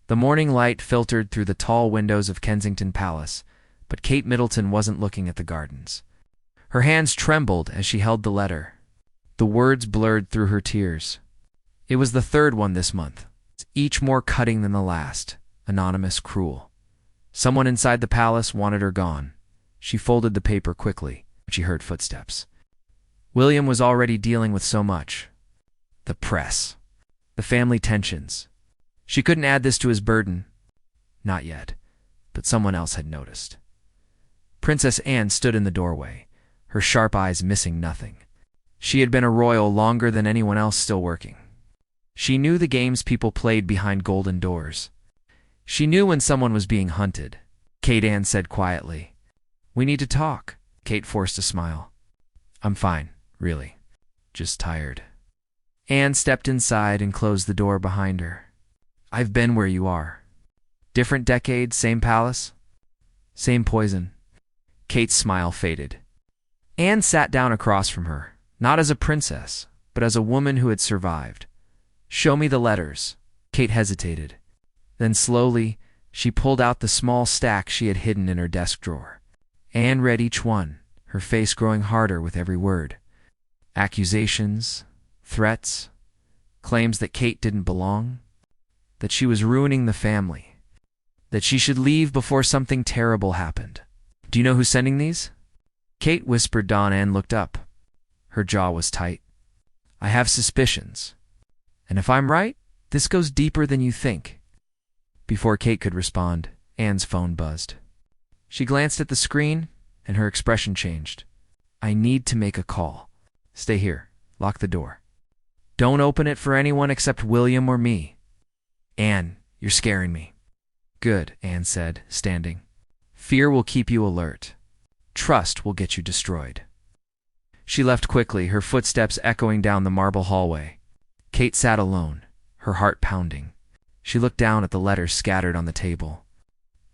The morning light filtered through the tall windows of Kensington Palace, but Kate Middleton wasn't looking at the gardens. Her hands trembled as she held the letter. The words blurred through her tears. It was the third one this month, each more cutting than the last, anonymous, cruel. Someone inside the palace wanted her gone. She folded the paper quickly, but she heard footsteps. William was already dealing with so much. The press. The family tensions. She couldn't add this to his burden. Not yet, but someone else had noticed. Princess Anne stood in the doorway, her sharp eyes missing nothing. She had been a royal longer than anyone else still working. She knew the games people played behind golden doors. She knew when someone was being hunted. Kate Anne said quietly, "We need to talk." Kate forced a smile. "I'm fine, really. Just tired." Anne stepped inside and closed the door behind her. "I've been where you are. Different decades, same palace, same poison." Kate's smile faded. Anne sat down across from her, not as a princess, but as a woman who had survived. "Show me the letters." Kate hesitated. Then slowly, she pulled out the small stack she had hidden in her desk drawer. Anne read each one, her face growing harder with every word. Accusations, threats, claims that Kate didn't belong, that she was ruining the family, that she should leave before something terrible happened. "Do you know who's sending these?" Kate whispered. Dawn. Anne looked up. Her jaw was tight. "I have suspicions. And if I'm right, this goes deeper than you think." Before Kate could respond, Anne's phone buzzed. She glanced at the screen, and her expression changed. "I need to make a call. Stay here. Lock the door. Don't open it for anyone except William or me." "Anne, you're scaring me." "Good," Anne said, standing. "Fear will keep you alert. Trust will get you destroyed." She left quickly, her footsteps echoing down the marble hallway. Kate sat alone, her heart pounding. She looked down at the letters scattered on the table.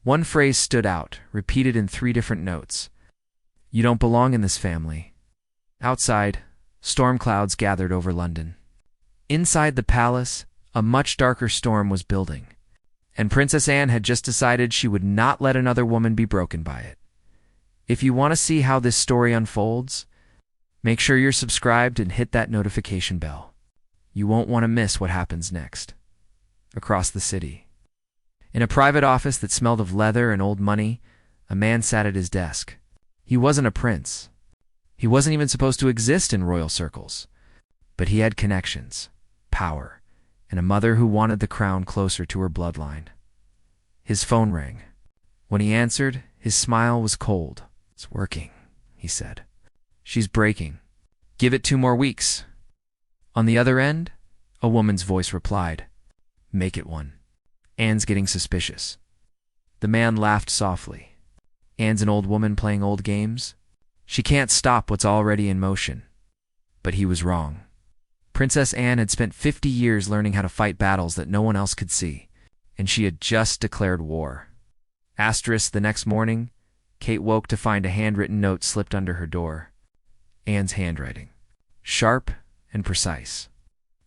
One phrase stood out, repeated in 3 different notes. "You don't belong in this family." Outside, storm clouds gathered over London. Inside the palace, a much darker storm was building, and Princess Anne had just decided she would not let another woman be broken by it. If you want to see how this story unfolds, make sure you're subscribed and hit that notification bell. You won't want to miss what happens next. Across the city. In a private office that smelled of leather and old money, a man sat at his desk. He wasn't a prince. He wasn't even supposed to exist in royal circles. But he had connections, power, and a mother who wanted the crown closer to her bloodline. His phone rang. When he answered, his smile was cold. "It's working," he said. "She's breaking. Give it 2 more weeks." On the other end, a woman's voice replied, "Make it 1. Anne's getting suspicious." The man laughed softly. "Anne's an old woman playing old games. She can't stop what's already in motion." But he was wrong. Princess Anne had spent 50 years learning how to fight battles that no one else could see, and she had just declared war. The next morning, Kate woke to find a handwritten note slipped under her door. Anne's handwriting. Sharp and precise.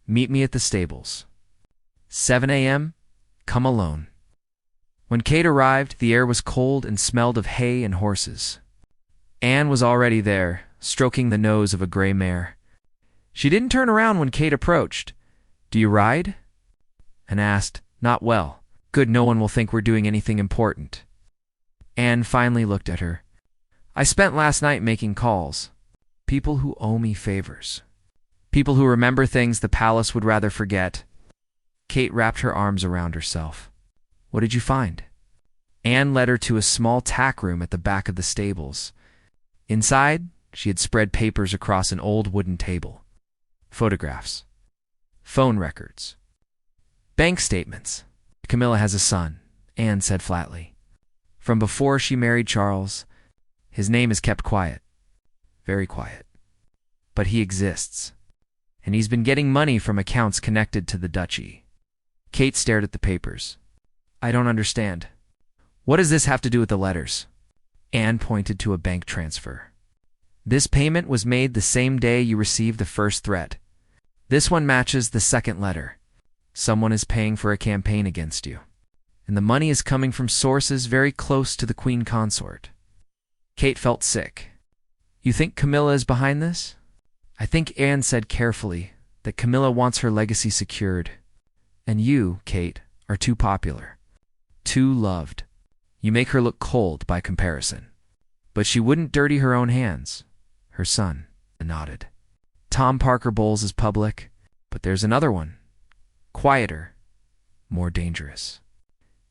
"Meet me at the stables. 7 a.m., come alone." When Kate arrived, the air was cold and smelled of hay and horses. Anne was already there, stroking the nose of a gray mare. She didn't turn around when Kate approached. "Do you ride?" And asked, "Not well. Good, no one will think we're doing anything important." Anne finally looked at her. "I spent last night making calls. People who owe me favors. People who remember things the palace would rather forget." Kate wrapped her arms around herself. "What did you find?" Anne led her to a small tack room at the back of the stables. Inside, she had spread papers across an old wooden table. Photographs. Phone records. Bank statements. "Camilla has a son," Anne said flatly. "From before she married Charles. His name is kept quiet. Very quiet. But he exists. And he's been getting money from accounts connected to the duchy." Kate stared at the papers. "I don't understand. What does this have to do with the letters?" Anne pointed to a bank transfer. "This payment was made the same day you received the first threat. This one matches the second letter. Someone is paying for a campaign against you." and the money is coming from sources very close to the Queen Consort. Kate felt sick. You think Camilla is behind this? I think Anne said carefully that Camilla wants her legacy secured. And you, Kate, are too popular. Too loved. You make her look cold by comparison. But she wouldn't dirty her own hands. Her son nodded. Tom Parker Bowles is public, but there's another one. Quieter. More dangerous.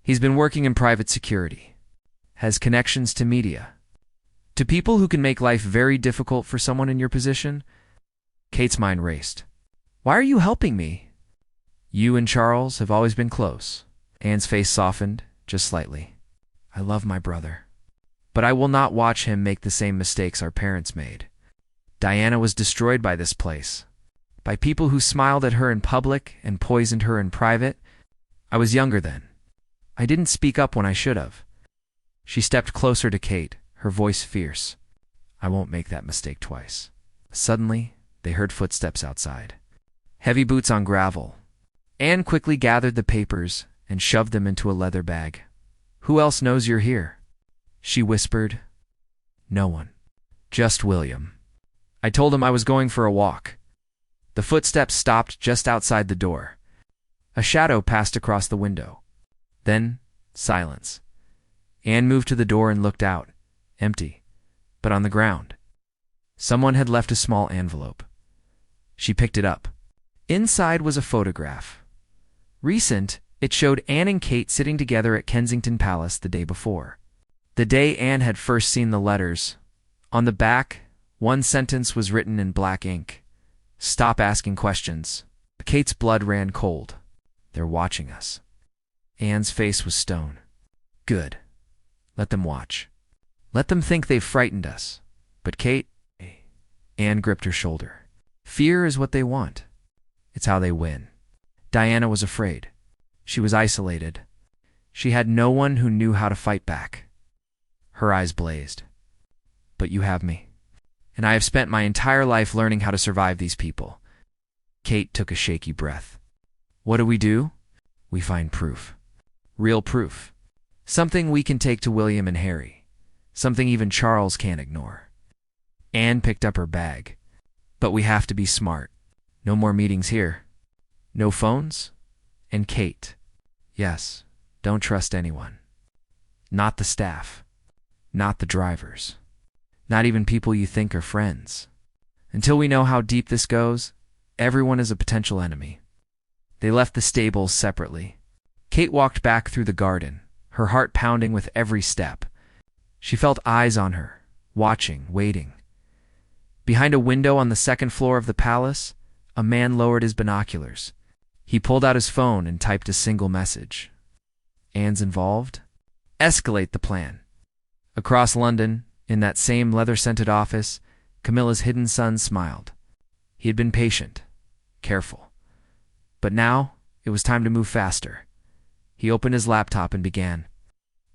He's been working in private security. Has connections to media. To people who can make life very difficult for someone in your position. Kate's mind raced. Why are you helping me? You and Charles have always been close. Anne's face softened, just slightly. I love my brother. But I will not watch him make the same mistakes our parents made. Diana was destroyed by this place. By people who smiled at her in public and poisoned her in private. I was younger then. I didn't speak up when I should have. She stepped closer to Kate, her voice fierce. I won't make that mistake twice. Suddenly, they heard footsteps outside. Heavy boots on gravel. Anne quickly gathered the papers and shoved them into a leather bag. Who else knows you're here? She whispered. No one. Just William. I told him I was going for a walk. The footsteps stopped just outside the door. A shadow passed across the window. Then, silence. Anne moved to the door and looked out. Empty, but on the ground. Someone had left a small envelope. She picked it up. Inside was a photograph. Recent, it showed Anne and Kate sitting together at Kensington Palace the day before. The day Anne had first seen the letters. On the back, one sentence was written in black ink. Stop asking questions. Kate's blood ran cold. They're watching us. Anne's face was stone. Good. Let them watch. Let them think they've frightened us. But Kate... Anne gripped her shoulder. Fear is what they want. It's how they win. Diana was afraid. She was isolated. She had no one who knew how to fight back. Her eyes blazed. But you have me. And I have spent my entire life learning how to survive these people. Kate took a shaky breath. What do? We find proof. Real proof. Something we can take to William and Harry. Something even Charles can't ignore. Anne picked up her bag. But we have to be smart. No more meetings here. No phones? And Kate. Yes, don't trust anyone. Not the staff. Not the drivers. Not even people you think are friends. Until we know how deep this goes, everyone is a potential enemy. They left the stables separately. Kate walked back through the garden, her heart pounding with every step. She felt eyes on her, watching, waiting. Behind a window on the second floor of the palace, a man lowered his binoculars. He pulled out his phone and typed a single message. Anne's involved? Escalate the plan. Across London, in that same leather-scented office, Camilla's hidden son smiled. He had been patient, careful. But now, it was time to move faster. He opened his laptop and began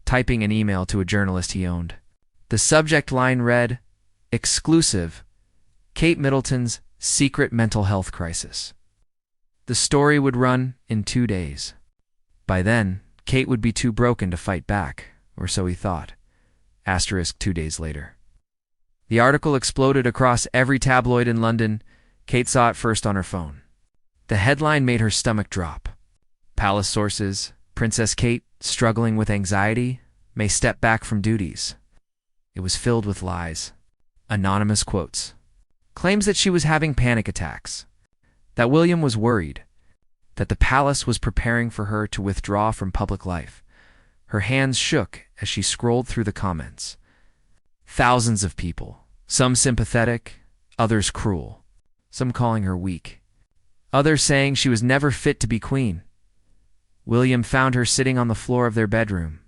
typing an email to a journalist he owned. The subject line read, Exclusive, Kate Middleton's secret mental health crisis. The story would run in 2 days. By then, Kate would be too broken to fight back, or so he thought. Asterisk 2 days later. The article exploded across every tabloid in London. Kate saw it first on her phone. The headline made her stomach drop. Palace sources, Princess Kate, struggling with anxiety, may step back from duties. It was filled with lies. Anonymous quotes. Claims that she was having panic attacks. That William was worried. That the palace was preparing for her to withdraw from public life. Her hands shook as she scrolled through the comments. Thousands of people, some sympathetic, others cruel, some calling her weak, others saying she was never fit to be queen. William found her sitting on the floor of their bedroom,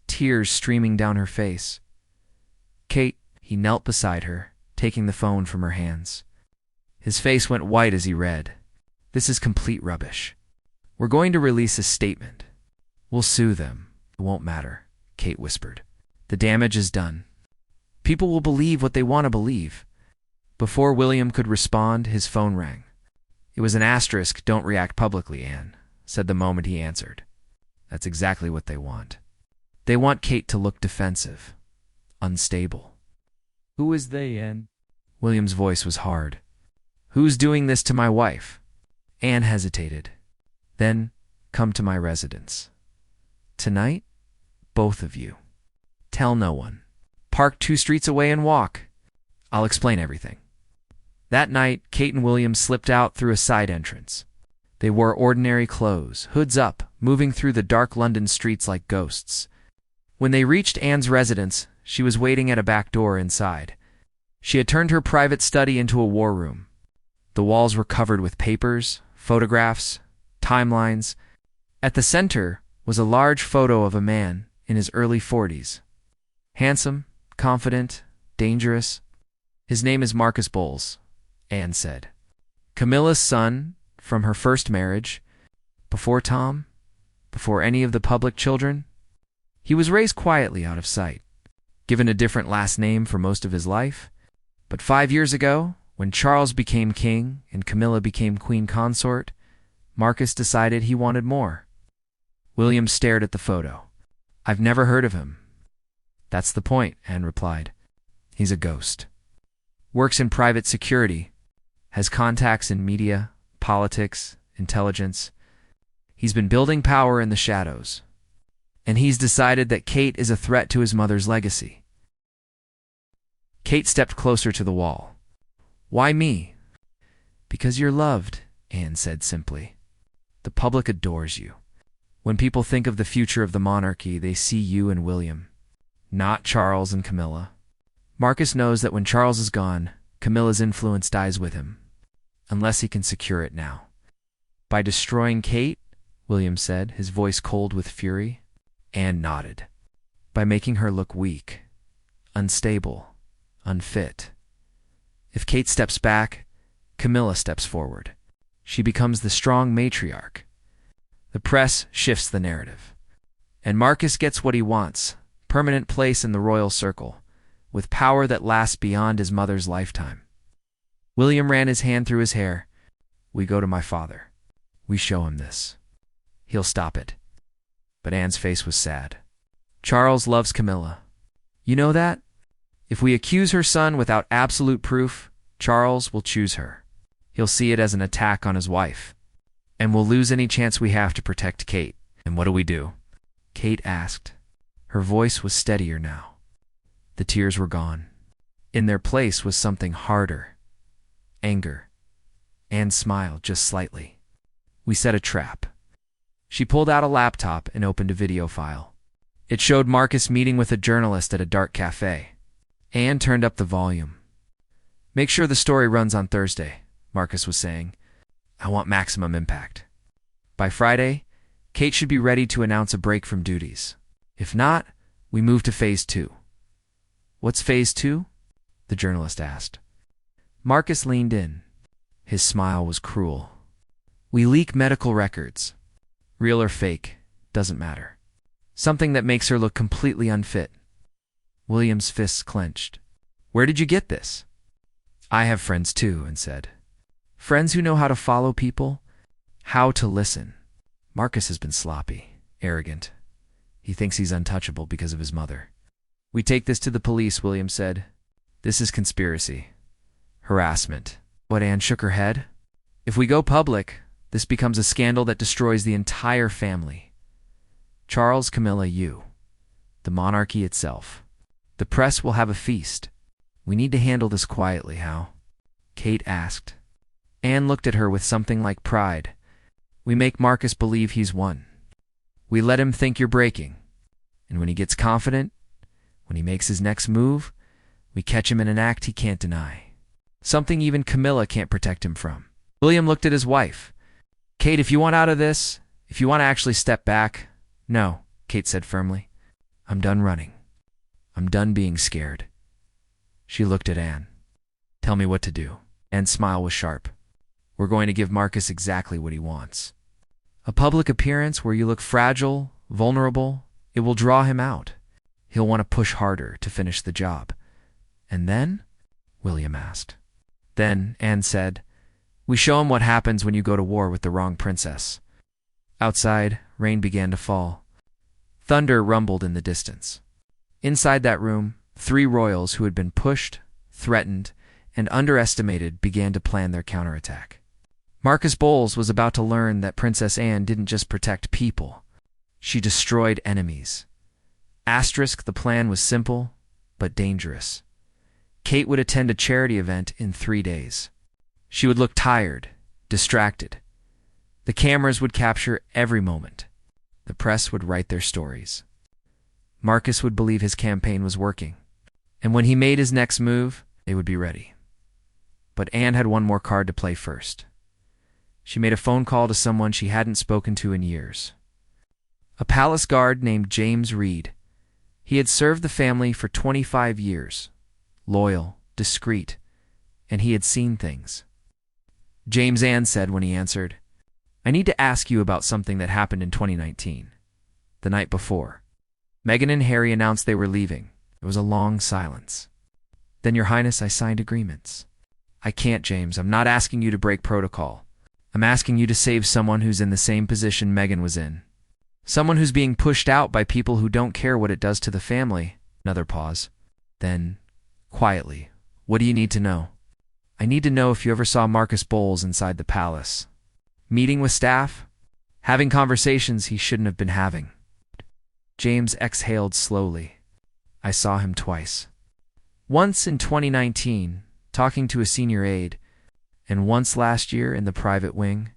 tears streaming down her face. Kate, he knelt beside her, taking the phone from her hands. His face went white as he read. This is complete rubbish. We're going to release a statement. We'll sue them. It won't matter, Kate whispered. The damage is done. People will believe what they want to believe. Before William could respond, his phone rang. It was an asterisk, don't react publicly, Anne, said the moment he answered. That's exactly what they want. They want Kate to look defensive, unstable. Who is they, Anne? William's voice was hard. Who's doing this to my wife? Anne hesitated. Then, come to my residence. Tonight, both of you. Tell no one. Park 2 streets away and walk. I'll explain everything. That night, Kate and William slipped out through a side entrance. They wore ordinary clothes, hoods up, moving through the dark London streets like ghosts. When they reached Anne's residence, she was waiting at a back door inside. She had turned her private study into a war room. The walls were covered with papers, photographs, timelines. At the center was a large photo of a man in his early 40s. Handsome, confident, dangerous. His name is Marcus Bowles, Anne said. Camilla's son from her first marriage. Before Tom, before any of the public children. He was raised quietly out of sight, given a different last name for most of his life. But 5 years ago, when Charles became king and Camilla became queen consort, Marcus decided he wanted more. William stared at the photo. I've never heard of him. That's the point, Anne replied. He's a ghost. Works in private security, has contacts in media, politics, intelligence. He's been building power in the shadows. And he's decided that Kate is a threat to his mother's legacy. Kate stepped closer to the wall. Why me? Because you're loved, Anne said simply. The public adores you. When people think of the future of the monarchy, they see you and William, not Charles and Camilla. Marcus knows that when Charles is gone, Camilla's influence dies with him, unless he can secure it now. By destroying Kate, William said, his voice cold with fury. Anne nodded. By making her look weak, unstable, unfit. If Kate steps back, Camilla steps forward. She becomes the strong matriarch. The press shifts the narrative. And Marcus gets what he wants, permanent place in the royal circle, with power that lasts beyond his mother's lifetime. William ran his hand through his hair. We go to my father. We show him this. He'll stop it. But Anne's face was sad. Charles loves Camilla. You know that? If we accuse her son without absolute proof, Charles will choose her. He'll see it as an attack on his wife. And we'll lose any chance we have to protect Kate. And what do we do? Kate asked. Her voice was steadier now. The tears were gone. In their place was something harder. Anger. Anne smiled just slightly. We set a trap. She pulled out a laptop and opened a video file. It showed Marcus meeting with a journalist at a dark cafe. Anne turned up the volume. Make sure the story runs on Thursday, Marcus was saying. I want maximum impact. By Friday, Kate should be ready to announce a break from duties. If not, we move to phase 2. What's phase 2? The journalist asked. Marcus leaned in. His smile was cruel. We leak medical records. Real or fake, doesn't matter. Something that makes her look completely unfit. William's fists clenched. Where did you get this? I have friends too, Anne said. Friends who know how to follow people, how to listen. Marcus has been sloppy, arrogant. He thinks he's untouchable because of his mother. We take this to the police, William said. This is conspiracy. Harassment. What, Anne shook her head? If we go public, this becomes a scandal that destroys the entire family. Charles, Camilla, you. The monarchy itself. The press will have a feast. We need to handle this quietly, how? Kate asked. Anne looked at her with something like pride. We make Marcus believe he's won. We let him think you're breaking. And when he gets confident, when he makes his next move, we catch him in an act he can't deny. Something even Camilla can't protect him from. William looked at his wife. Kate, if you want out of this, if you want to actually step back. No, Kate said firmly. I'm done running. I'm done being scared. She looked at Anne. Tell me what to do. Anne's smile was sharp. We're going to give Marcus exactly what he wants. A public appearance where you look fragile, vulnerable, it will draw him out. He'll want to push harder to finish the job. And then? William asked. Then, Anne said, we show him what happens when you go to war with the wrong princess. Outside, rain began to fall. Thunder rumbled in the distance. Inside that room, 3 royals who had been pushed, threatened, and underestimated began to plan their counterattack. Marcus Bowles was about to learn that Princess Anne didn't just protect people. She destroyed enemies. The plan was simple, but dangerous. Kate would attend a charity event in 3 days. She would look tired, distracted. The cameras would capture every moment. The press would write their stories. Marcus would believe his campaign was working. And when he made his next move, they would be ready. But Anne had one more card to play first. She made a phone call to someone she hadn't spoken to in years. A palace guard named James Reed. He had served the family for 25 years. Loyal, discreet, and he had seen things. James, Anne said when he answered, "I need to ask you about something that happened in 2019. The night before. Meghan and Harry announced they were leaving. There was a long silence. Then, Your Highness, I signed agreements." "I can't, James. I'm not asking you to break protocol. I'm asking you to save someone who's in the same position Meghan was in. Someone who's being pushed out by people who don't care what it does to the family." Another pause. Then, quietly, "What do you need to know?" "I need to know if you ever saw Marcus Bowles inside the palace. Meeting with staff? Having conversations he shouldn't have been having." James exhaled slowly. "I saw him twice. Once in 2019, talking to a senior aide, and once last year in the private wing.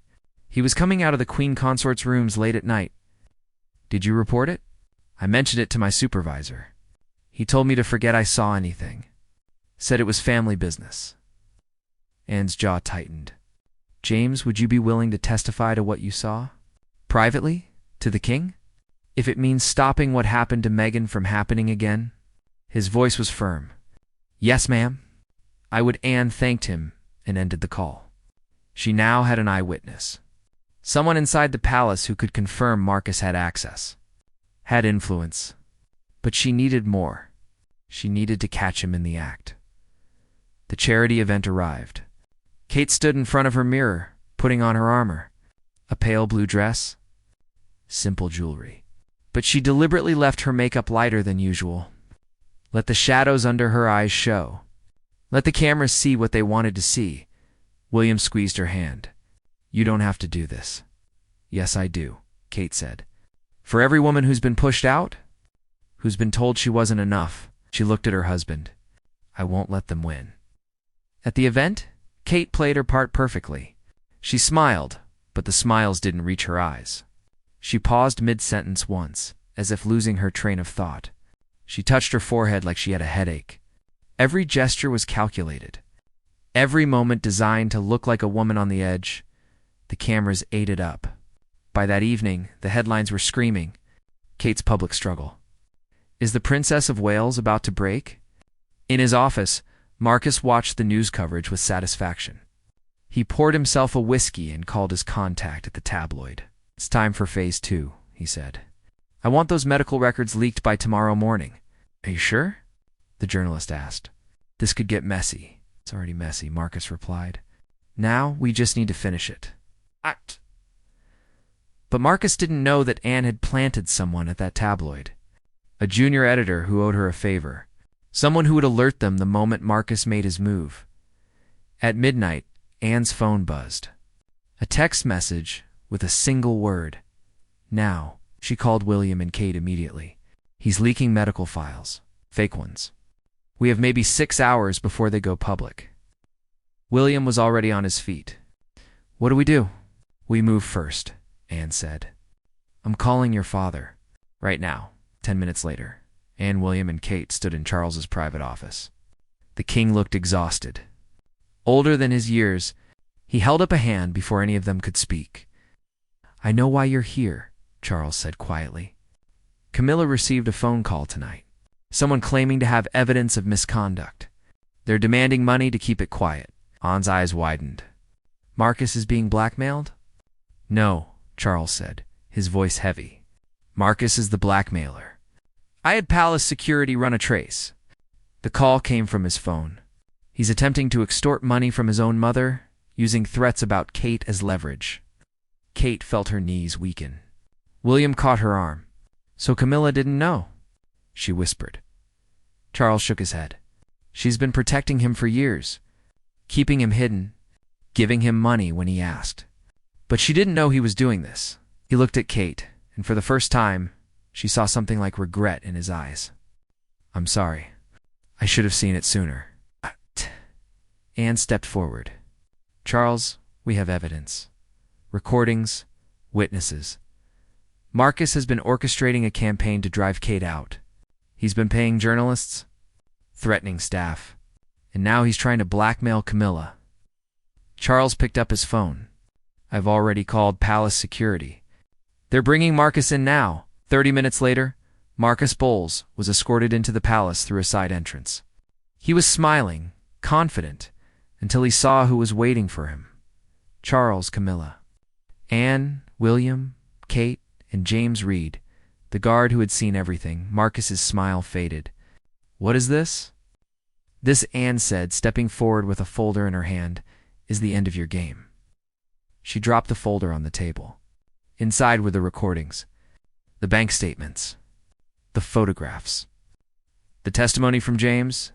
He was coming out of the Queen Consort's rooms late at night." "Did you report it?" "I mentioned it to my supervisor. He told me to forget I saw anything. Said it was family business." Anne's jaw tightened. "James, would you be willing to testify to what you saw? Privately? To the king? If it means stopping what happened to Meghan from happening again?" His voice was firm. "Yes, ma'am." I would. Anne thanked him and ended the call. She now had an eyewitness. Someone inside the palace who could confirm Marcus had access, had influence. But she needed more. She needed to catch him in the act. The charity event arrived. Kate stood in front of her mirror, putting on her armor. A pale blue dress. Simple jewelry. But she deliberately left her makeup lighter than usual. Let the shadows under her eyes show. Let the cameras see what they wanted to see. William squeezed her hand. "You don't have to do this." "Yes, I do," Kate said. "For every woman who's been pushed out, who's been told she wasn't enough." She looked at her husband. "I won't let them win." At the event, Kate played her part perfectly. She smiled, but the smiles didn't reach her eyes. She paused mid-sentence once, as if losing her train of thought. She touched her forehead like she had a headache. Every gesture was calculated. Every moment designed to look like a woman on the edge. The cameras ate it up. By that evening, the headlines were screaming. Kate's public struggle. Is the Princess of Wales about to break? In his office, Marcus watched the news coverage with satisfaction. He poured himself a whiskey and called his contact at the tabloid. "It's time for phase 2, he said. "I want those medical records leaked by tomorrow morning." "Are you sure?" the journalist asked. "This could get messy." "It's already messy," Marcus replied. "Now we just need to finish it." Act. But Marcus didn't know that Anne had planted someone at that tabloid. A junior editor who owed her a favor. Someone who would alert them the moment Marcus made his move. At midnight, Anne's phone buzzed. A text message with a single word. "Now." She called William and Kate immediately. "He's leaking medical files. Fake ones. We have maybe 6 hours before they go public." William was already on his feet. "What do we do?" "We move first," Anne said. "I'm calling your father. Right now." 10 minutes later, Anne, William, and Kate stood in Charles's private office. The king looked exhausted. Older than his years, he held up a hand before any of them could speak. "I know why you're here," Charles said quietly. "Camilla received a phone call tonight. Someone claiming to have evidence of misconduct. They're demanding money to keep it quiet." Anne's eyes widened. "Marcus is being blackmailed?" "No," Charles said, his voice heavy. "Marcus is the blackmailer. I had palace security run a trace." The call came from his phone. "He's attempting to extort money from his own mother, using threats about Kate as leverage." Kate felt her knees weaken. William caught her arm. "So Camilla didn't know?" she whispered. Charles shook his head. "She's been protecting him for years, keeping him hidden, giving him money when he asked. But she didn't know he was doing this." He looked at Kate, and for the first time, she saw something like regret in his eyes. "I'm sorry. I should have seen it sooner." Anne stepped forward. "Charles, we have evidence. Recordings, witnesses. Marcus has been orchestrating a campaign to drive Kate out. He's been paying journalists, threatening staff, and now he's trying to blackmail Camilla." Charles picked up his phone. "I've already called Palace Security. They're bringing Marcus in now." 30 minutes later, Marcus Bowles was escorted into the palace through a side entrance. He was smiling, confident, until he saw who was waiting for him. Charles, Camilla, Anne, William, Kate, and James Reed, the guard who had seen everything. Marcus's smile faded. "What is this?" "This," Anne said, stepping forward with a folder in her hand, "is the end of your game." She dropped the folder on the table. Inside were the recordings, the bank statements, the photographs, the testimony from James,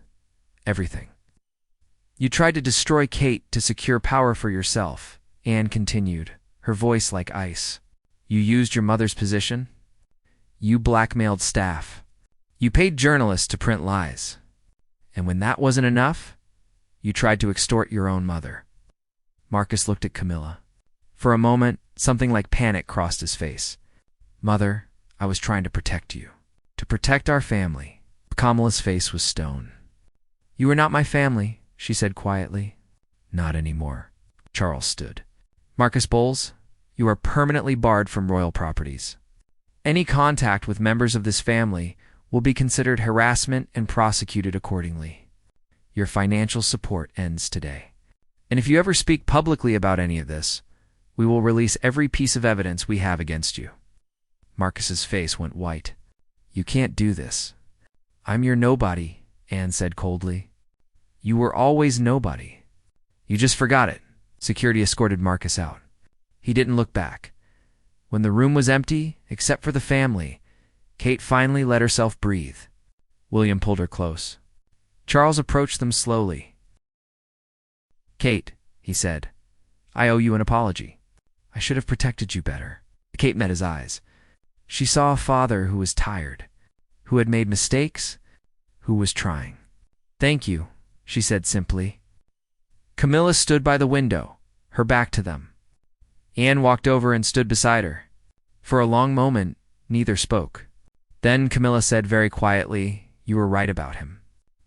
everything. "You tried to destroy Kate to secure power for yourself," Anne continued, her voice like ice. "You used your mother's position. You blackmailed staff. You paid journalists to print lies. And when that wasn't enough, you tried to extort your own mother." Marcus looked at Camilla. For a moment, something like panic crossed his face. "Mother, I was trying to protect you. To protect our family." Camilla's face was stone. "You were not my family," she said quietly. "Not anymore." Charles stood. "Marcus Bowles, you are permanently barred from royal properties. Any contact with members of this family will be considered harassment and prosecuted accordingly. Your financial support ends today. And if you ever speak publicly about any of this, we will release every piece of evidence we have against you." Marcus's face went white. "You can't do this." "I'm your nobody," Anne said coldly. "You were always nobody. You just forgot it." Security escorted Marcus out. He didn't look back. When the room was empty, except for the family, Kate finally let herself breathe. William pulled her close. Charles approached them slowly. "Kate," he said, "I owe you an apology. I should have protected you better." Kate met his eyes. She saw a father who was tired, who had made mistakes, who was trying. "Thank you," she said simply. Camilla stood by the window, her back to them. Anne walked over and stood beside her. For a long moment, neither spoke. Then Camilla said very quietly, "You were right about him.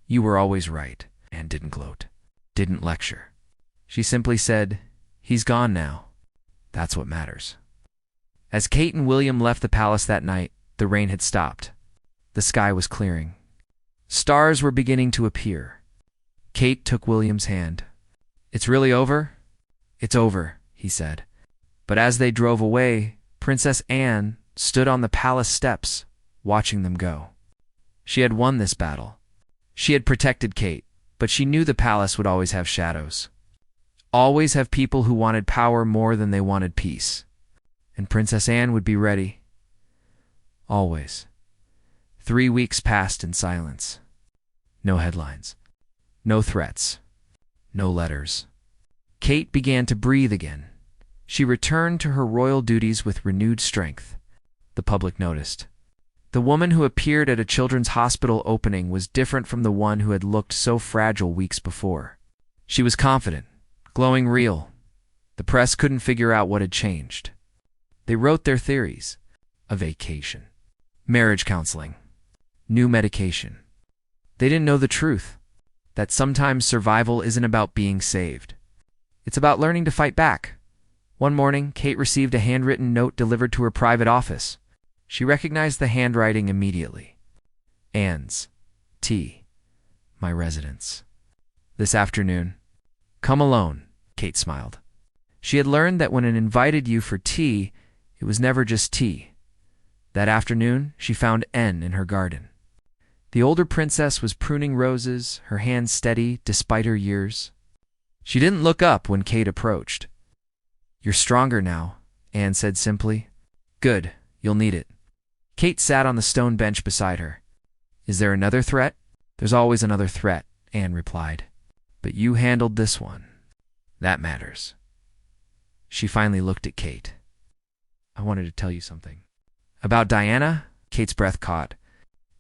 You were always right." Anne didn't gloat, didn't lecture. She simply said, "He's gone now. That's what matters." As Kate and William left the palace that night, the rain had stopped. The sky was clearing. Stars were beginning to appear. Kate took William's hand. "It's really over?" "It's over," he said. But as they drove away, Princess Anne stood on the palace steps, watching them go. She had won this battle. She had protected Kate, but she knew the palace would always have shadows. Always have people who wanted power more than they wanted peace. And Princess Anne would be ready. Always. 3 weeks passed in silence. No headlines. No threats. No letters. Kate began to breathe again. She returned to her royal duties with renewed strength. The public noticed. The woman who appeared at a children's hospital opening was different from the one who had looked so fragile weeks before. She was confident, glowing real. The press couldn't figure out what had changed. They wrote their theories. A vacation. Marriage counseling. New medication. They didn't know the truth. That sometimes survival isn't about being saved. It's about learning to fight back. One morning, Kate received a handwritten note delivered to her private office. She recognized the handwriting immediately. Anne's. T. My residence. This afternoon. Come alone, Kate smiled. She had learned that when it invited you for tea, it was never just tea. That afternoon, she found N in her garden. The older princess was pruning roses, her hands steady despite her years. She didn't look up when Kate approached. You're stronger now, Anne said simply. Good, You'll need it. Kate sat on the stone bench beside her. Is there another threat? There's always another threat, Anne replied. But you handled this one. That matters. She finally looked at Kate. I wanted to tell you something. About Diana? Kate's breath caught.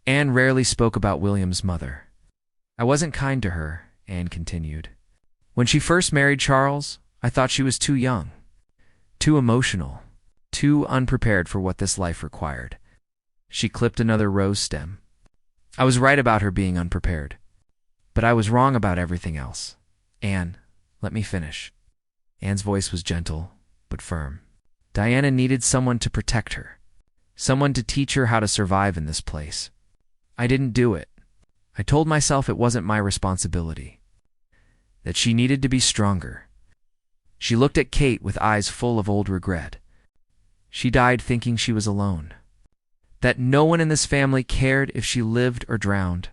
Anne rarely spoke about William's mother. I wasn't kind to her, Anne continued. When she first married Charles, I thought she was too young, too emotional, too unprepared for what this life required. She clipped another rose stem. I was right about her being unprepared, but I was wrong about everything else. Anne, let me finish. Anne's voice was gentle, but firm. Diana needed someone to protect her, someone to teach her how to survive in this place. I didn't do it. I told myself it wasn't my responsibility, that she needed to be stronger. She looked at Kate with eyes full of old regret. She died thinking she was alone, that no one in this family cared if she lived or drowned.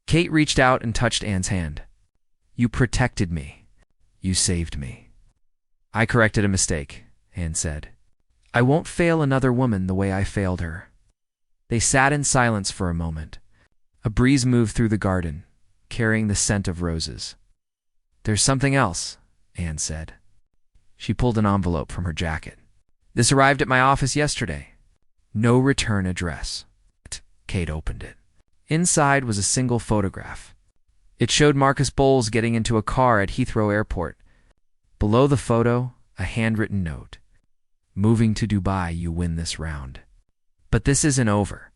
Kate reached out and touched Anne's hand. You protected me. You saved me. I corrected a mistake, Anne said. I won't fail another woman the way I failed her. They sat in silence for a moment. A breeze moved through the garden, carrying the scent of roses. There's something else, Anne said. She pulled an envelope from her jacket. This arrived at my office yesterday. No return address. Kate opened it. Inside was a single photograph. It showed Marcus Bowles getting into a car at Heathrow Airport. Below the photo, a handwritten note. Moving to Dubai, you win this round. But this isn't over.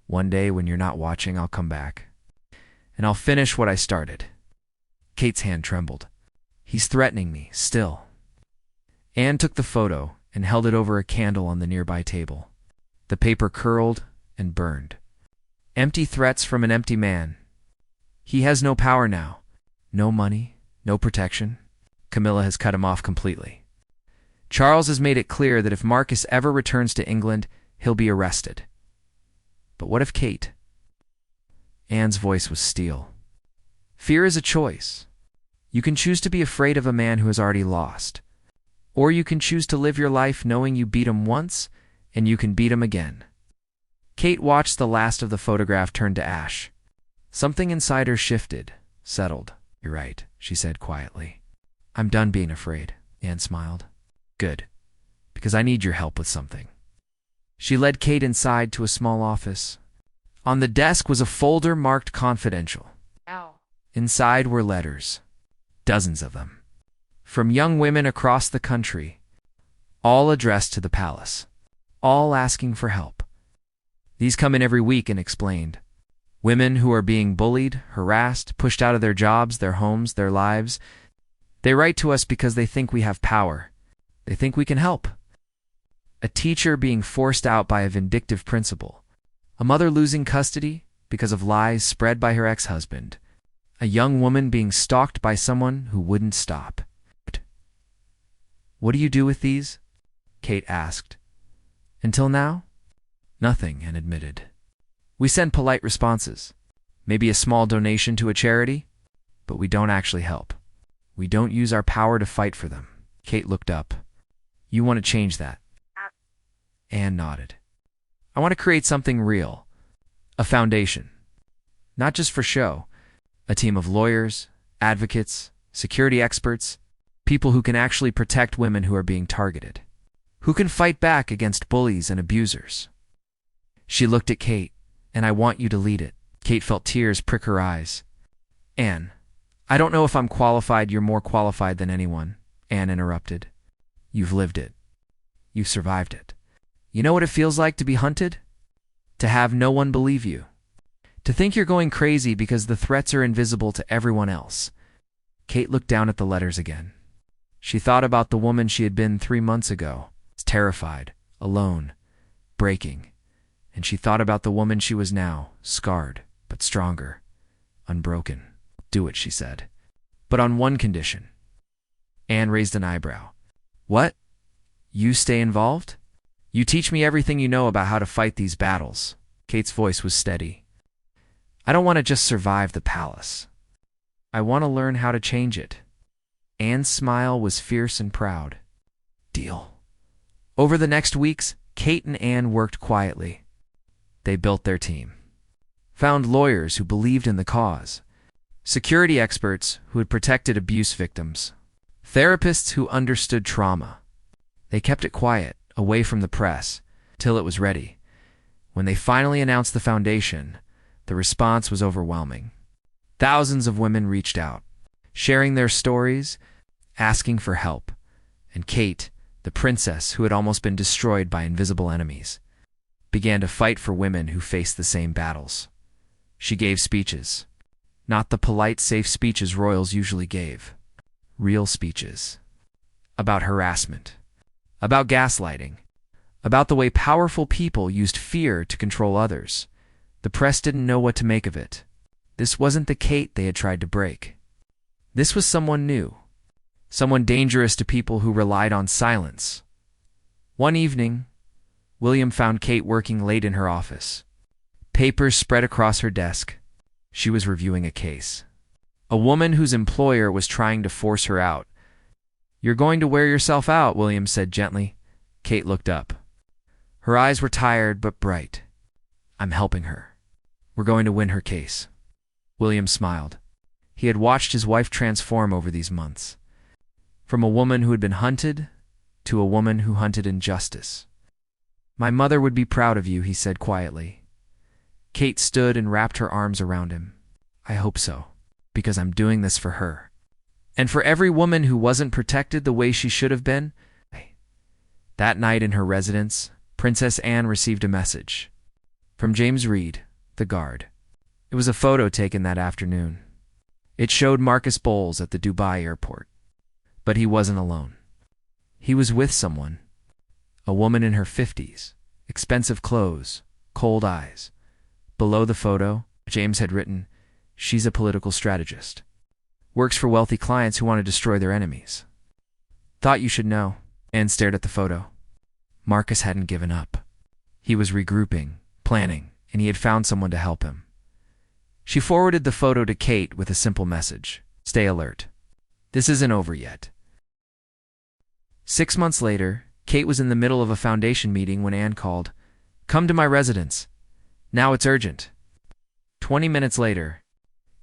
One day when you're not watching, I'll come back. And I'll finish what I started. Kate's hand trembled. He's threatening me, still. Anne took the photo and held it over a candle on the nearby table. The paper curled and burned. Empty threats from an empty man. He has no power now. No money, no protection. Camilla has cut him off completely. Charles has made it clear that if Marcus ever returns to England, he'll be arrested. But what if Kate? Anne's voice was steel. Fear is a choice. You can choose to be afraid of a man who has already lost. Or you can choose to live your life knowing you beat him once, and you can beat him again. Kate watched the last of the photograph turn to ash. Something inside her shifted, settled. You're right, she said quietly. I'm done being afraid, Anne smiled. Good, because I need your help with something. She led Kate inside to a small office. On the desk was a folder marked confidential. Ow. Inside were letters, dozens of them, from young women across the country, all addressed to the palace, all asking for help. These come in every week and explained. Women who are being bullied, harassed, pushed out of their jobs, their homes, their lives. They write to us because they think we have power. They think we can help. A teacher being forced out by a vindictive principal. A mother losing custody because of lies spread by her ex-husband. A young woman being stalked by someone who wouldn't stop. What do you do with these? Kate asked. Until now? Nothing, Anne admitted. We send polite responses. Maybe a small donation to a charity. But we don't actually help. We don't use our power to fight for them. Kate looked up. You want to change that? Anne nodded. I want to create something real. A foundation. Not just for show. A team of lawyers, advocates, security experts, people who can actually protect women who are being targeted. Who can fight back against bullies and abusers. She looked at Kate, and I want you to lead it. Kate felt tears prick her eyes. Anne, I don't know if I'm qualified. You're more qualified than anyone, Anne interrupted. You've lived it. You've survived it. You know what it feels like to be hunted? To have no one believe you. To think you're going crazy because the threats are invisible to everyone else. Kate looked down at the letters again. She thought about the woman she had been 3 months ago, terrified, alone, breaking. And she thought about the woman she was now, scarred, but stronger, unbroken. Do it, she said. But on one condition. Anne raised an eyebrow. What? You stay involved? You teach me everything you know about how to fight these battles. Kate's voice was steady. I don't want to just survive the palace. I want to learn how to change it. Anne's smile was fierce and proud. Deal. Over the next weeks, Kate and Anne worked quietly. They built their team. Found lawyers who believed in the cause, security experts who had protected abuse victims, therapists who understood trauma. They kept it quiet, away from the press, till it was ready. When they finally announced the foundation, the response was overwhelming. Thousands of women reached out, sharing their stories, asking for help. And Kate, the princess who had almost been destroyed by invisible enemies, began to fight for women who faced the same battles. She gave speeches. Not the polite, safe speeches royals usually gave. Real speeches. About harassment. About gaslighting. About the way powerful people used fear to control others. The press didn't know what to make of it. This wasn't the Kate they had tried to break. This was someone new. Someone dangerous to people who relied on silence. One evening, William found Kate working late in her office. Papers spread across her desk. She was reviewing a case. A woman whose employer was trying to force her out. "You're going to wear yourself out," William said gently. Kate looked up. Her eyes were tired but bright. "I'm helping her. We're going to win her case." William smiled. He had watched his wife transform over these months. From a woman who had been hunted to a woman who hunted injustice. "My mother would be proud of you," he said quietly. Kate stood and wrapped her arms around him. "I hope so, because I'm doing this for her. And for every woman who wasn't protected the way she should have been." That night in her residence, Princess Anne received a message. From James Reed, the guard. It was a photo taken that afternoon. It showed Marcus Bowles at the Dubai airport. But he wasn't alone. He was with someone. A woman in her 50s, expensive clothes, cold eyes. Below the photo, James had written, "She's a political strategist. Works for wealthy clients who want to destroy their enemies." "Thought you should know." Anne stared at the photo. Marcus hadn't given up. He was regrouping, planning, and he had found someone to help him. She forwarded the photo to Kate with a simple message. "Stay alert. This isn't over yet." 6 months later, Kate was in the middle of a foundation meeting when Anne called. "Come to my residence. Now it's urgent." 20 minutes later,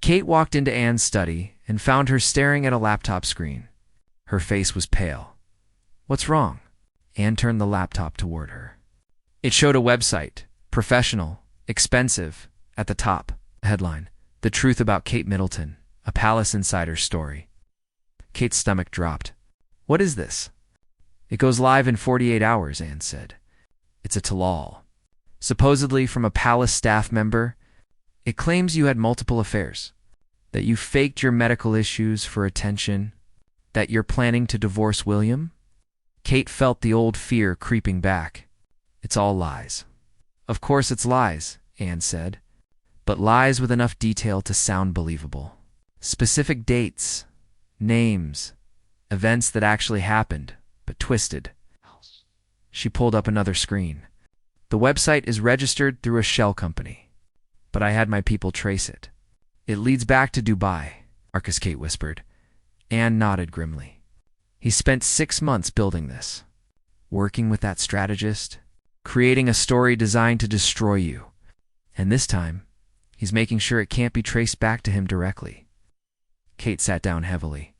Kate walked into Anne's study and found her staring at a laptop screen. Her face was pale. "What's wrong?" Anne turned the laptop toward her. It showed a website, professional, expensive, at the top. Headline, "The Truth About Kate Middleton, a Palace Insider's Story." Kate's stomach dropped. "What is this?" "It goes live in 48 hours, Anne said. "It's a tell-all. Supposedly from a palace staff member. It claims you had multiple affairs, that you faked your medical issues for attention, that you're planning to divorce William." Kate felt the old fear creeping back. "It's all lies." "Of course it's lies," Anne said, "but lies with enough detail to sound believable. Specific dates, names, events that actually happened, but twisted." She pulled up another screen. "The website is registered through a shell company, but I had my people trace it. It leads back to Dubai," Marcus, Kate whispered. Anne nodded grimly. "He spent 6 months building this, working with that strategist, creating a story designed to destroy you. And this time, he's making sure it can't be traced back to him directly." Kate sat down heavily.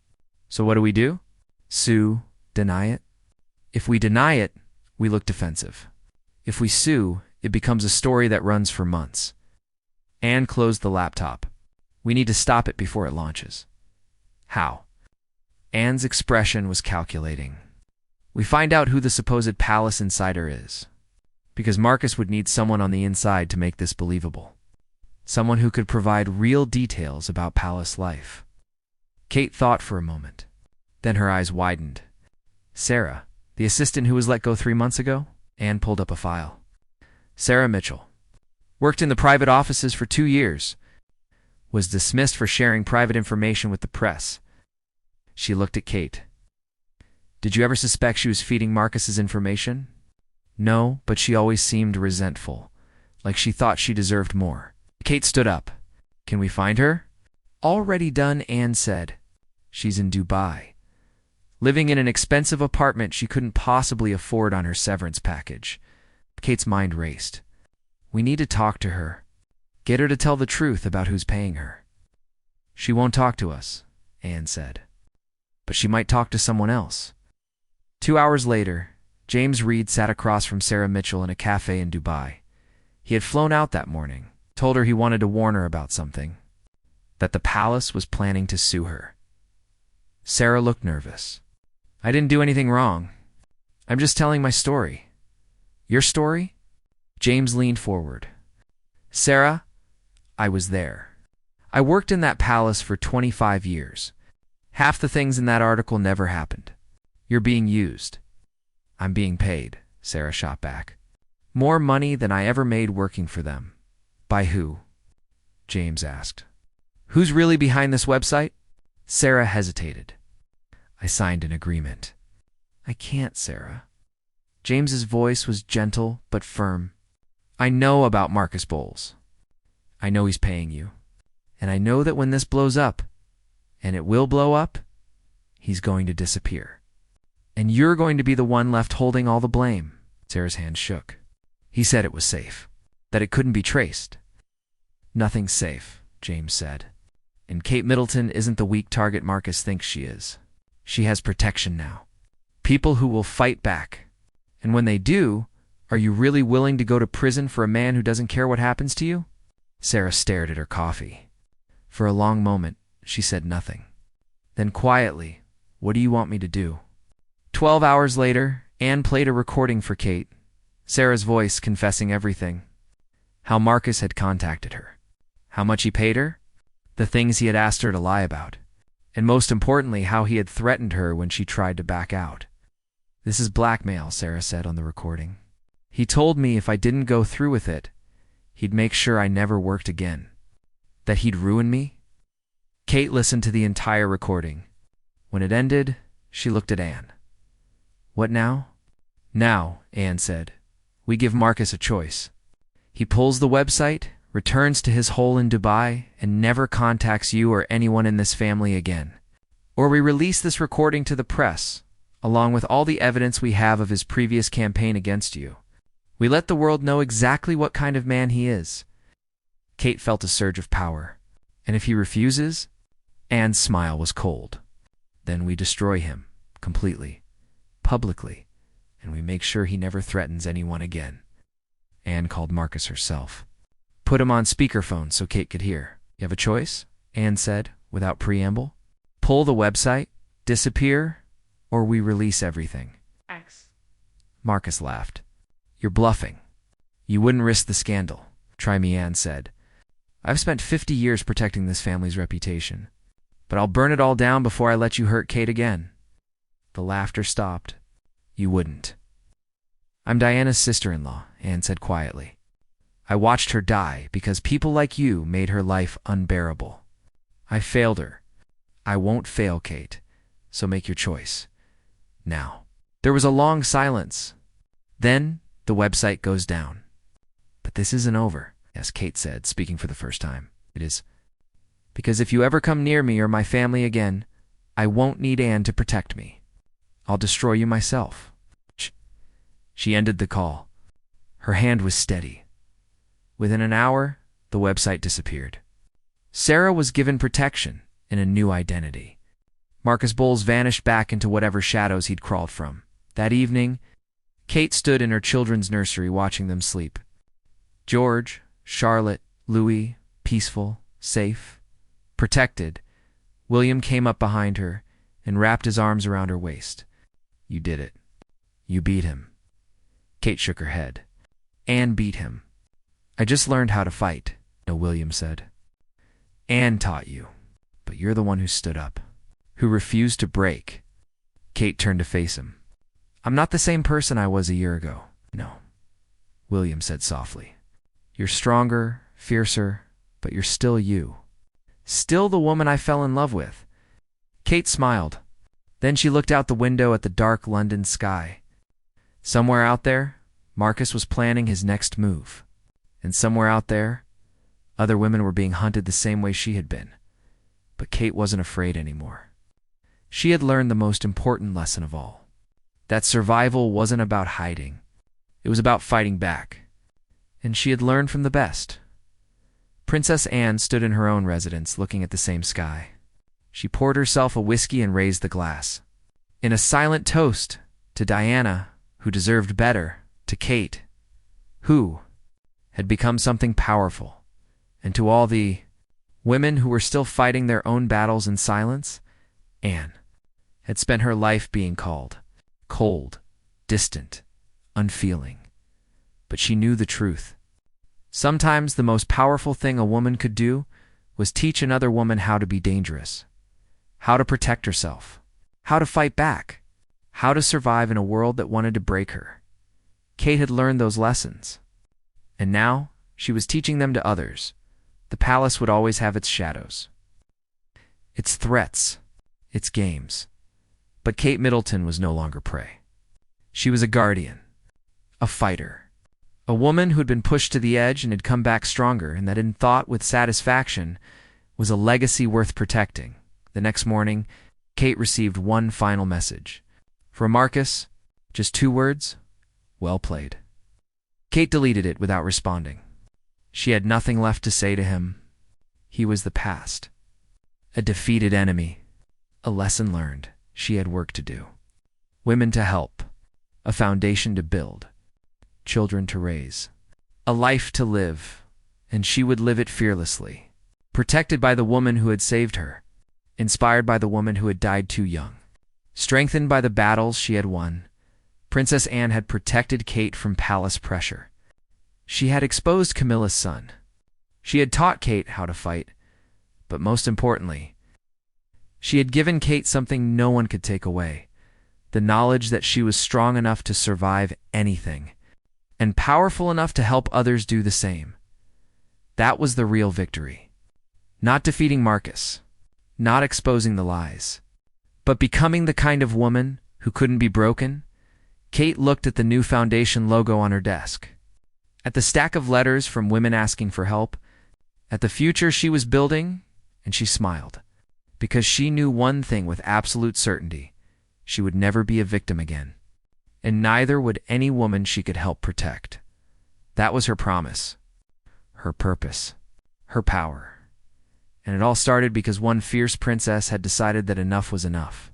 "So what do we do? Sue? Deny it?" "If we deny it, we look defensive. If we sue, it becomes a story that runs for months." Anne closed the laptop. "We need to stop it before it launches." "How?" Anne's expression was calculating. "We find out who the supposed palace insider is. Because Marcus would need someone on the inside to make this believable. Someone who could provide real details about palace life." Kate thought for a moment. Then her eyes widened. "Sarah, the assistant who was let go 3 months ago?" Anne pulled up a file. "Sarah Mitchell. Worked in the private offices for 2 years. Was dismissed for sharing private information with the press." She looked at Kate. "Did you ever suspect she was feeding Marcus's information?" "No, but she always seemed resentful, like she thought she deserved more." Kate stood up. "Can we find her?" "Already done," Anne said. "She's in Dubai, living in an expensive apartment she couldn't possibly afford on her severance package. Kate's mind raced. We need to talk to her. Get her to tell the truth about who's paying her. She won't talk to us, Anne said. But she might talk to someone else. 2 hours later, James Reed sat across from Sarah Mitchell in a cafe in Dubai. He had flown out that morning, told her he wanted to warn her about something, that the palace was planning to sue her. Sarah looked nervous. I didn't do anything wrong. I'm just telling my story. Your story? James leaned forward. Sarah, I was there. I worked in that palace for 25 years. Half the things in that article never happened. You're being used. I'm being paid, Sarah shot back. More money than I ever made working for them. By who? James asked. Who's really behind this website? Sarah hesitated. I signed an agreement. I can't, Sarah. James's voice was gentle but firm. I know about Marcus Bowles. I know he's paying you. And I know that when this blows up, and it will blow up, he's going to disappear. And you're going to be the one left holding all the blame. Sarah's hand shook. He said it was safe, that it couldn't be traced. Nothing's safe, James said. And Kate Middleton isn't the weak target Marcus thinks she is. She has protection now. People who will fight back. And when they do, are you really willing to go to prison for a man who doesn't care what happens to you? Sarah stared at her coffee. For a long moment, she said nothing. Then quietly, what do you want me to do? 12 hours later, Anne played a recording for Kate, Sarah's voice confessing everything. How Marcus had contacted her. How much he paid her. The things he had asked her to lie about. And most importantly, how he had threatened her when she tried to back out. This is blackmail, Sarah said on the recording. He told me if I didn't go through with it, he'd make sure I never worked again. That he'd ruin me? Kate listened to the entire recording. When it ended, she looked at Anne. What now? Now, Anne said, we give Marcus a choice. He pulls the website, returns to his hole in Dubai, and never contacts you or anyone in this family again. Or we release this recording to the press, along with all the evidence we have of his previous campaign against you. We let the world know exactly what kind of man he is. Kate felt a surge of power. And if he refuses? Anne's smile was cold. Then we destroy him, completely, publicly, and we make sure he never threatens anyone again. Anne called Marcus herself. Put him on speakerphone so Kate could hear. You have a choice? Anne said, without preamble. Pull the website, disappear, or we release everything. X. Marcus laughed. You're bluffing. You wouldn't risk the scandal. Try me, Anne said. I've spent 50 years protecting this family's reputation. But I'll burn it all down before I let you hurt Kate again. The laughter stopped. You wouldn't. I'm Diana's sister-in-law, Anne said quietly. I watched her die because people like you made her life unbearable. I failed her. I won't fail Kate, so make your choice. Now. There was a long silence. Then the website goes down. But this isn't over, as Kate said, speaking for the first time. It is. Because if you ever come near me or my family again, I won't need Anne to protect me. I'll destroy you myself. She ended the call. Her hand was steady. Within an hour, the website disappeared. Sarah was given protection and a new identity. Marcus Bowles vanished back into whatever shadows he'd crawled from. That evening, Kate stood in her children's nursery watching them sleep. George, Charlotte, Louis, peaceful, safe, protected. William came up behind her and wrapped his arms around her waist. You did it. You beat him. Kate shook her head. Anne beat him. I just learned how to fight, no, William said. Anne taught you, but you're the one who stood up, who refused to break. Kate turned to face him. I'm not the same person I was a year ago. No, William said softly. You're stronger, fiercer, but you're still you. Still the woman I fell in love with. Kate smiled. Then she looked out the window at the dark London sky. Somewhere out there, Marcus was planning his next move. And somewhere out there, other women were being hunted the same way she had been. But Kate wasn't afraid anymore. She had learned the most important lesson of all. That survival wasn't about hiding. It was about fighting back. And she had learned from the best. Princess Anne stood in her own residence, looking at the same sky. She poured herself a whiskey and raised the glass. In a silent toast to Diana, who deserved better, to Kate, who had become something powerful, and to all the women who were still fighting their own battles in silence. Anne had spent her life being called cold, distant, unfeeling. But she knew the truth. Sometimes the most powerful thing a woman could do was teach another woman how to be dangerous, how to protect herself, how to fight back, how to survive in a world that wanted to break her. Kate had learned those lessons, and now she was teaching them to others. The palace would always have its shadows, its threats, its games. But Kate Middleton was no longer prey. She was a guardian, a fighter, a woman who had been pushed to the edge and had come back stronger, and that in thought with satisfaction was a legacy worth protecting. The next morning, Kate received one final message. From Marcus, just 2 words, "Well played." Kate deleted it without responding. She had nothing left to say to him. He was the past, a defeated enemy, a lesson learned. She had work to do. Women to help, a foundation to build, children to raise, a life to live, and she would live it fearlessly, protected by the woman who had saved her, inspired by the woman who had died too young, strengthened by the battles she had won. Princess Anne had protected Kate from palace pressure. She had exposed Camilla's son. She had taught Kate how to fight, but most importantly, she had given Kate something no one could take away, the knowledge that she was strong enough to survive anything, and powerful enough to help others do the same. That was the real victory. Not defeating Marcus, not exposing the lies, but becoming the kind of woman who couldn't be broken. Kate looked at the new foundation logo on her desk, at the stack of letters from women asking for help, at the future she was building, and she smiled, because she knew one thing with absolute certainty: she would never be a victim again, and neither would any woman she could help protect. That was her promise, her purpose, her power. And it all started because one fierce princess had decided that enough was enough,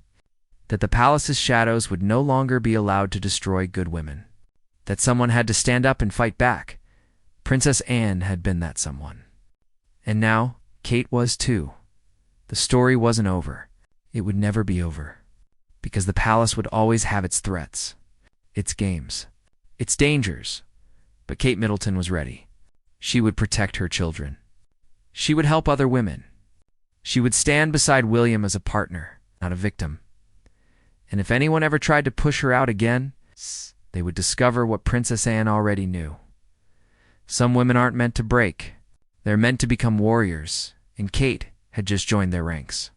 that the palace's shadows would no longer be allowed to destroy good women, that someone had to stand up and fight back. Princess Anne had been that someone. And now Kate was too. The story wasn't over. It would never be over, because the palace would always have its threats, its games, its dangers. But Kate Middleton was ready. She would protect her children. She would help other women. She would stand beside William as a partner, not a victim. And if anyone ever tried to push her out again, they would discover what Princess Anne already knew. Some women aren't meant to break. They're meant to become warriors, and Kate had just joined their ranks.